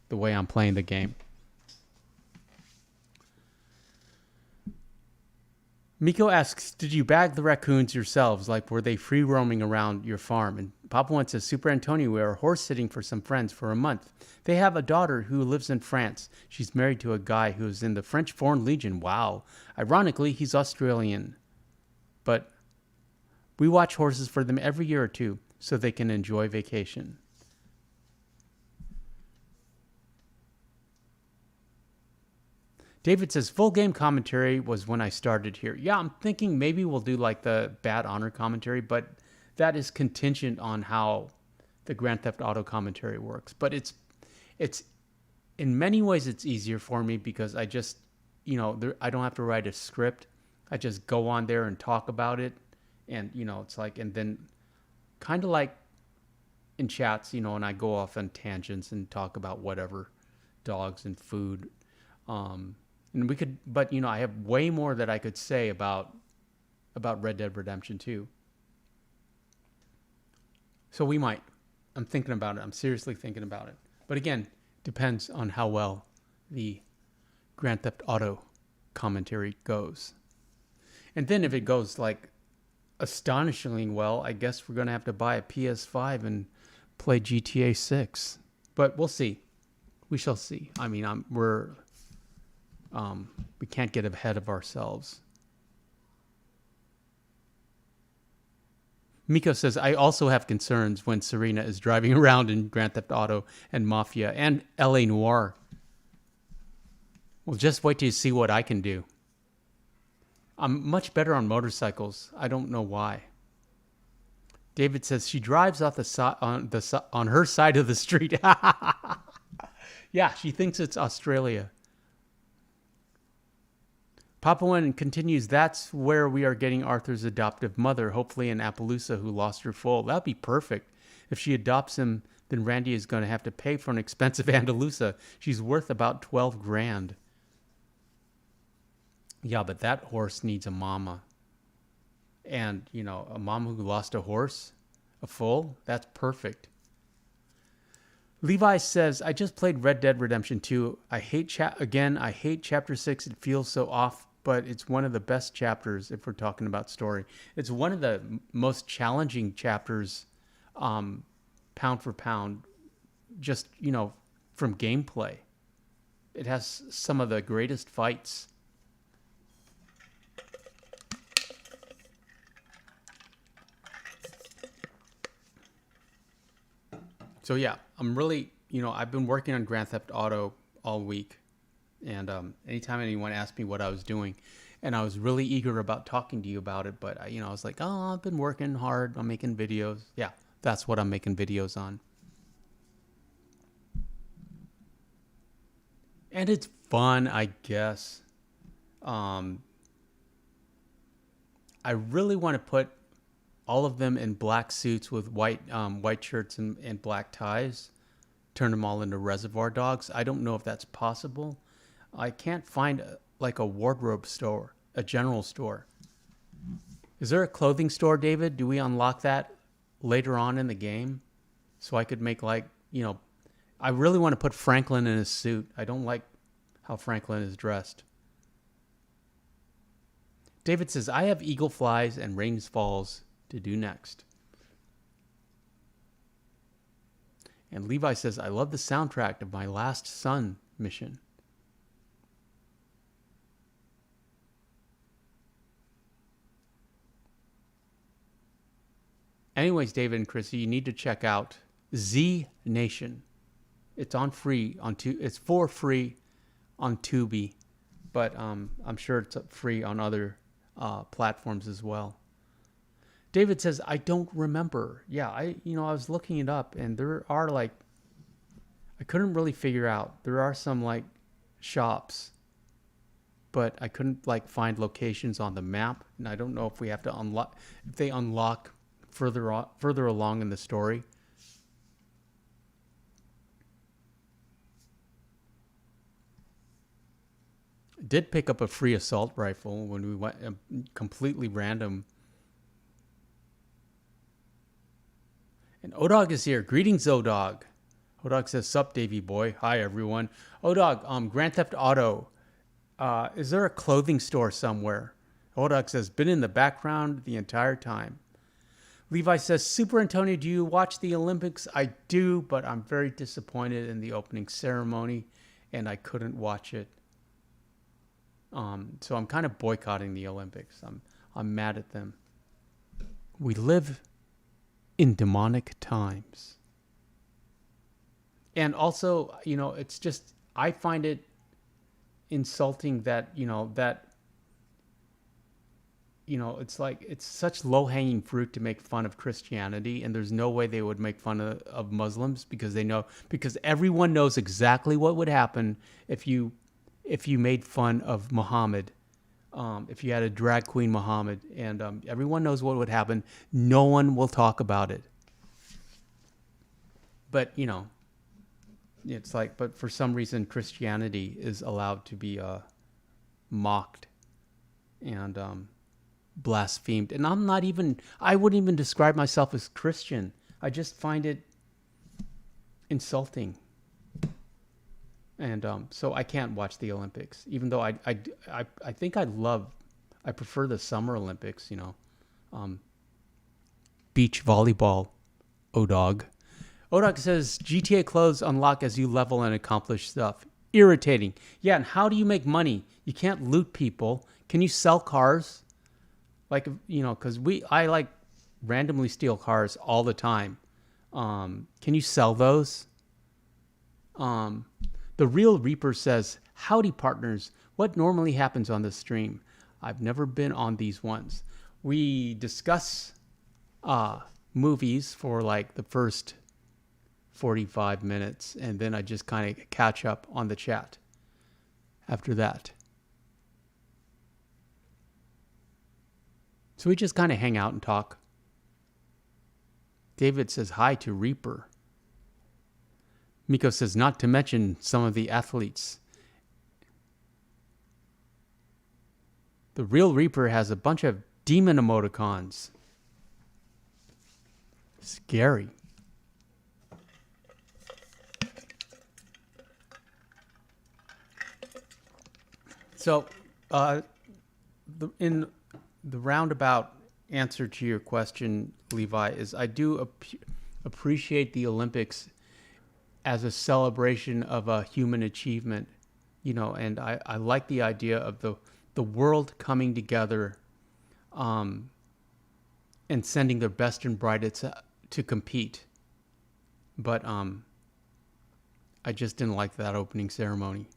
Speaker 1: the way I'm playing the game. Miko asks, did you bag the raccoons yourselves? Like, were they free roaming around your farm? And Papa One says, Super Antonio, we are horse sitting for some friends for a month. They have a daughter who lives in France. She's married to a guy who's in the French Foreign Legion. Wow. Ironically, he's Australian. But we watch horses for them every year or two so they can enjoy vacation. David says, full game commentary was when I started here. Yeah, I'm thinking maybe we'll do like the Bad Honor commentary, but that is contingent on how the Grand Theft Auto commentary works. But it's in many ways it's easier for me because I just, you know, I don't have to write a script. I just go on there and talk about it. And, you know, it's like, and then kind of like in chats, you know, and I go off on tangents and talk about whatever, dogs and food. And we could, but you know, I have way more that I could say about Red Dead Redemption 2. So we might. I'm thinking about it. I'm seriously thinking about it. But again, depends on how well the Grand Theft Auto commentary goes. And then if it goes like astonishingly well, I guess we're going to have to buy a PS5 and play GTA 6. But we'll see. We shall see. I mean, we can't get ahead of ourselves. Miko says, I also have concerns when Serena is driving around in Grand Theft Auto and Mafia and LA Noire. Well, just wait till you see what I can do. I'm much better on motorcycles. I don't know why. David says she drives off on her side of the street. Yeah, she thinks it's Australia. Papuan continues, that's where we are getting Arthur's adoptive mother, hopefully in Appaloosa, who lost her foal. That'd be perfect. If she adopts him, then Randy is going to have to pay for an expensive Andalusa. She's worth about 12 grand. Yeah, but that horse needs a mama. And, a mama who lost a horse, a foal, that's perfect. Levi says, I just played Red Dead Redemption 2. I hate Chapter 6. It feels so off, but it's one of the best chapters if we're talking about story. It's one of the most challenging chapters, pound for pound, just, from gameplay. It has some of the greatest fights. So yeah, I'm really, I've been working on Grand Theft Auto all week. And anytime anyone asked me what I was doing, and I was really eager about talking to you about it, but, I was like, oh, I've been working hard. I'm making videos. Yeah, that's what I'm making videos on. And it's fun, I guess. I really want to put all of them in black suits with white shirts and black ties, turn them all into Reservoir Dogs. I don't know if that's possible. I can't find a wardrobe store, a general store. Is there a clothing store, David? Do we unlock that later on in the game? So I could make I really want to put Franklin in a suit. I don't like how Franklin is dressed. David says, I have Eagle Flies and Rain Falls to do next. And Levi says, I love the soundtrack of my Last Sun mission. Anyways, David and Chrissy, you need to check out Z Nation. It's it's for free on Tubi, but I'm sure it's free on other platforms as well. David says, I don't remember. Yeah, I was looking it up, and there are I couldn't really figure out. There are some shops, but I couldn't find locations on the map, and I don't know if we have to unlock, if they unlock further along in the story. Did pick up a free assault rifle when we went completely random. And Odog is here. Greetings, Odog. Odog says, sup, Davey boy. Hi, everyone. Odog, Grand Theft Auto. Is there a clothing store somewhere? Odog says, been in the background the entire time. Levi says, Super Antonio, do you watch the Olympics? I do, but I'm very disappointed in the opening ceremony, and I couldn't watch it. So I'm kind of boycotting the Olympics. I'm mad at them. We live in demonic times. And also, it's just, I find it insulting that, it's such low-hanging fruit to make fun of Christianity, and there's no way they would make fun of Muslims because everyone knows exactly what would happen if you made fun of Muhammad. If you had a drag queen Muhammad, and everyone knows what would happen. No one will talk about it. But, it's but for some reason Christianity is allowed to be mocked and blasphemed. And I wouldn't even describe myself as Christian. I just find it insulting. And so I can't watch the Olympics, even though I think I prefer the Summer Olympics, beach volleyball, Odog. Odog says, GTA clothes unlock as you level and accomplish stuff. Irritating. Yeah, and how do you make money? You can't loot people. Can you sell cars? Because I randomly steal cars all the time. Can you sell those? The Real Reaper says, howdy partners, what normally happens on this stream? I've never been on these ones. We discuss movies for like the first 45 minutes, and then I just kind of catch up on the chat after that. So we just kind of hang out and talk. David says hi to Reaper. Miko says not to mention some of the athletes. The real Reaper has a bunch of demon emoticons. Scary. So, in the roundabout answer to your question, Levi, is I do appreciate the Olympics as a celebration of a human achievement, and I like the idea of the world coming together and sending their best and brightest to compete. But I just didn't like that opening ceremony.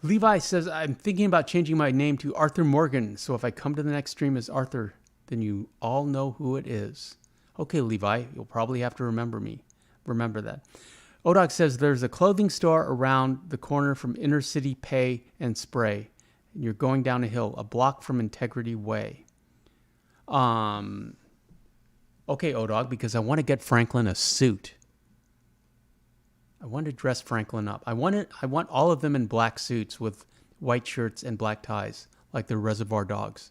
Speaker 1: Levi says, I'm thinking about changing my name to Arthur Morgan, so if I come to the next stream as Arthur, then you all know who it is. Okay, Levi, you'll probably have to remember that. Odog says, there's a clothing store around the corner from Inner City Pay and Spray, and you're going down a hill, a block from Integrity Way. Okay, Odog, because I want to get Franklin a suit. I want to dress Franklin up. I want all of them in black suits with white shirts and black ties, like the Reservoir Dogs.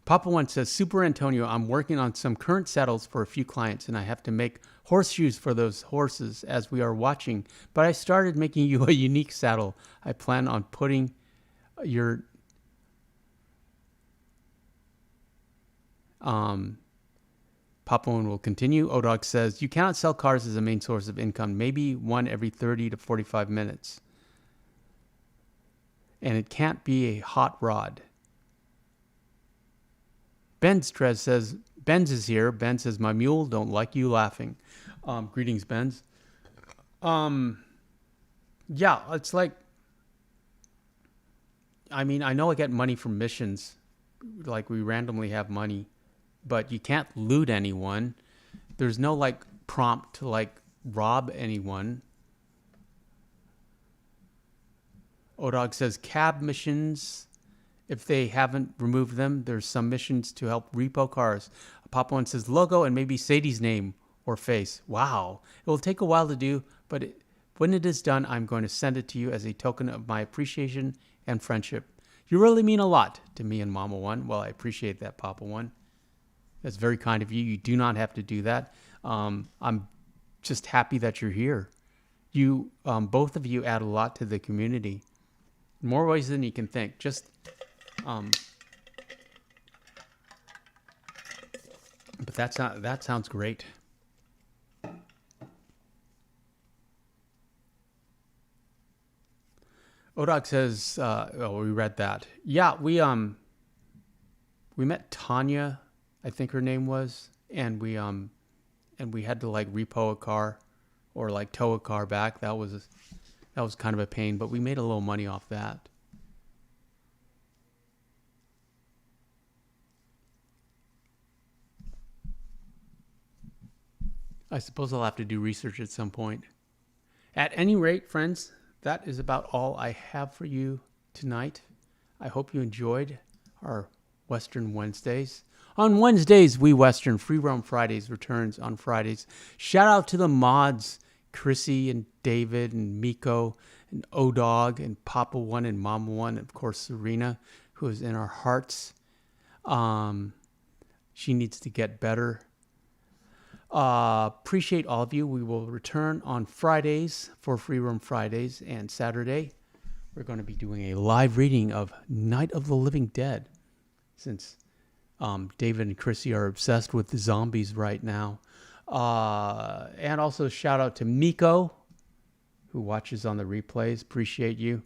Speaker 1: Papa One says, Super Antonio, I'm working on some current saddles for a few clients, and I have to make horseshoes for those horses as we are watching. But I started making you a unique saddle. I plan on putting your Papa One will continue. Odog says, you cannot sell cars as a main source of income. Maybe one every 30 to 45 minutes. And it can't be a hot rod. Benz Trez says, Benz is here. Ben says, my mule don't like you laughing. Greetings, Benz. Yeah, it's like, I mean, I know I get money from missions. Like we randomly have money. But you can't loot anyone. There's no like prompt to like rob anyone. Odog says cab missions. If they haven't removed them, there's some missions to help repo cars. Papa One says logo and maybe Sadie's name or face. Wow. It will take a while to do, but when it is done, I'm going to send it to you as a token of my appreciation and friendship. You really mean a lot to me and Mama One. Well, I appreciate that, Papa One. That's very kind of you. You do not have to do that. I'm just happy that you're here. You, both of you add a lot to the community. More ways than you can think. But that sounds great. Odog says, we read that. Yeah, we met Tanya, I think her name was, and we had to like repo a car or like tow a car back. That was kind of a pain, but we made a little money off that. I suppose I'll have to do research at some point. At any rate, friends, that is about all I have for you tonight. I hope you enjoyed our Western Wednesdays. On Wednesdays, we Western. Free Roam Fridays returns on Fridays. Shout out to the mods, Chrissy and David and Miko and Odog and Papa One and Mama One, and of course Serena, who is in our hearts. She needs to get better. Appreciate all of you. We will return on Fridays for Free Roam Fridays, and Saturday we're going to be doing a live reading of Night of the Living Dead, since David and Chrissy are obsessed with the zombies right now. And also shout out to Miko, who watches on the replays. Appreciate you.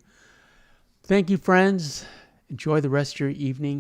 Speaker 1: Thank you, friends. Enjoy the rest of your evening.